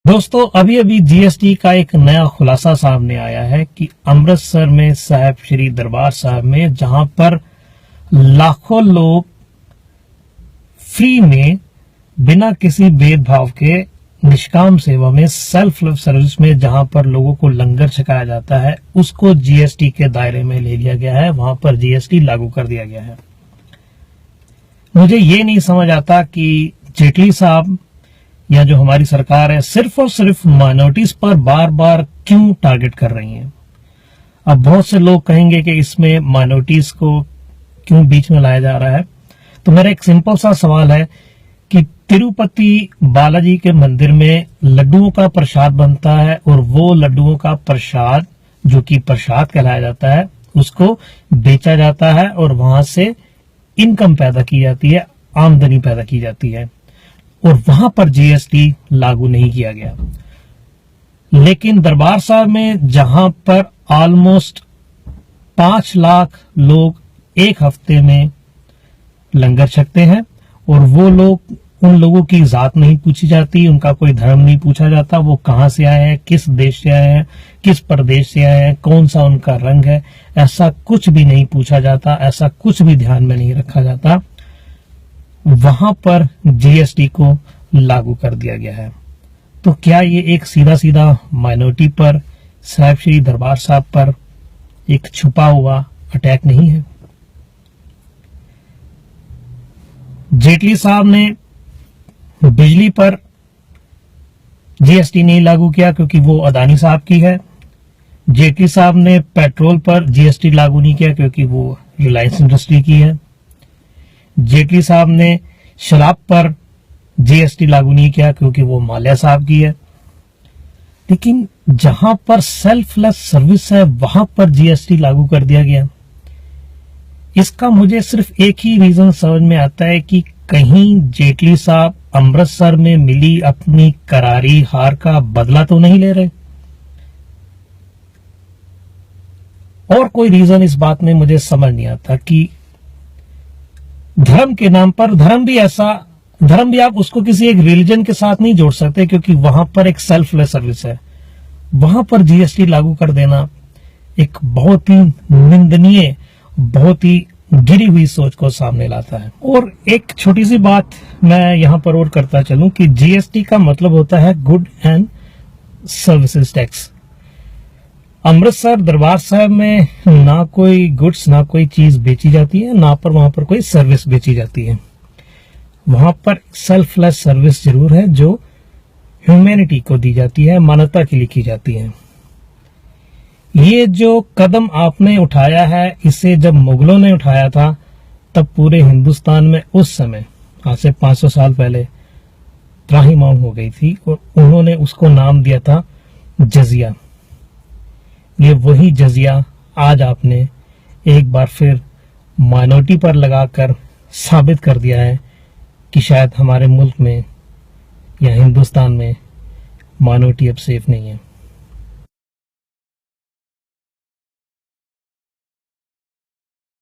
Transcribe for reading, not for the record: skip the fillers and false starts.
दोस्तों अभी अभी जीएसटी का एक नया खुलासा सामने आया है कि अमृतसर में साहिब श्री दरबार साहब में जहां पर लाखों लोग फ्री में बिना किसी भेदभाव के निष्काम सेवा में सेल्फ सर्विस में जहां पर लोगों को लंगर छकाया जाता है उसको जीएसटी के दायरे में ले लिया गया है। वहां पर जीएसटी लागू कर दिया गया है। मुझे ये नहीं समझ आता कि जेटली साहब या जो हमारी सरकार है सिर्फ और सिर्फ माइनॉरिटीज पर बार बार क्यों टारगेट कर रही है। अब बहुत से लोग कहेंगे कि इसमें माइनॉरिटीज को क्यों बीच में लाया जा रहा है। तो मेरा एक सिंपल सा सवाल है कि तिरुपति बालाजी के मंदिर में लड्डुओं का प्रसाद बनता है और वो लड्डुओं का प्रसाद जो कि प्रसाद कहलाया जाता है उसको बेचा जाता है और वहां से इनकम पैदा की जाती है, आमदनी पैदा की जाती है और वहां पर जीएसटी लागू नहीं किया गया। लेकिन दरबार साहब में जहां पर ऑलमोस्ट 5 लाख लोग एक हफ्ते में लंगर छकते हैं और वो लोग, उन लोगों की जात नहीं पूछी जाती, उनका कोई धर्म नहीं पूछा जाता, वो कहां से आए हैं, किस देश से आए हैं, किस प्रदेश से आए हैं, कौन सा उनका रंग है, ऐसा कुछ भी नहीं पूछा जाता, ऐसा कुछ भी ध्यान में नहीं रखा जाता। वहां पर जीएसटी को लागू कर दिया गया है। तो क्या ये एक सीधा सीधा माइनॉरिटी पर, साहिब श्री दरबार साहब पर एक छुपा हुआ अटैक नहीं है? जेटली साहब ने बिजली पर जीएसटी नहीं लागू किया क्योंकि वो अदानी साहब की है। जेटली साहब ने पेट्रोल पर जीएसटी लागू नहीं किया क्योंकि वो रिलायंस इंडस्ट्री की है। जेटली साहब ने शराब पर जीएसटी लागू नहीं किया क्योंकि वो माल्या साहब की है। लेकिन जहां पर सेल्फलेस सर्विस है वहां पर जीएसटी लागू कर दिया गया। इसका मुझे सिर्फ एक ही रीजन समझ में आता है कि कहीं जेटली साहब अमृतसर में मिली अपनी करारी हार का बदला तो नहीं ले रहे। और कोई रीजन इस बात में मुझे समझ नहीं आता कि धर्म के नाम पर, धर्म भी आप उसको किसी एक रिलीजन के साथ नहीं जोड़ सकते क्योंकि वहां पर एक सेल्फलेस सर्विस है। वहां पर जीएसटी लागू कर देना एक बहुत ही निंदनीय, बहुत ही गिरी हुई सोच को सामने लाता है। और एक छोटी सी बात मैं यहां पर और करता चलूं कि जीएसटी का मतलब होता है good and services tax. Amritsar दरबार साहब में ना कोई गुड्स, ना कोई चीज बेची जाती है, ना पर वहां पर कोई सर्विस बेची जाती है। वहां पर सेल्फलेस सर्विस जरूर है जो ह्यूमैनिटी को दी जाती है, मानवता के लिए की जाती है। ये जो कदम आपने उठाया है, इसे जब मुगलों ने उठाया था तब पूरे हिंदुस्तान में उस समय, आज से 500 साल पहले, त्राहिमाम हो गई थी और उन्होंने उसको नाम दिया था जजिया। ये वही जजिया आज आपने एक बार फिर माइनॉरिटी पर लगाकर साबित कर दिया है कि शायद हमारे मुल्क में या हिंदुस्तान में माइनॉरिटी अब सेफ नहीं है।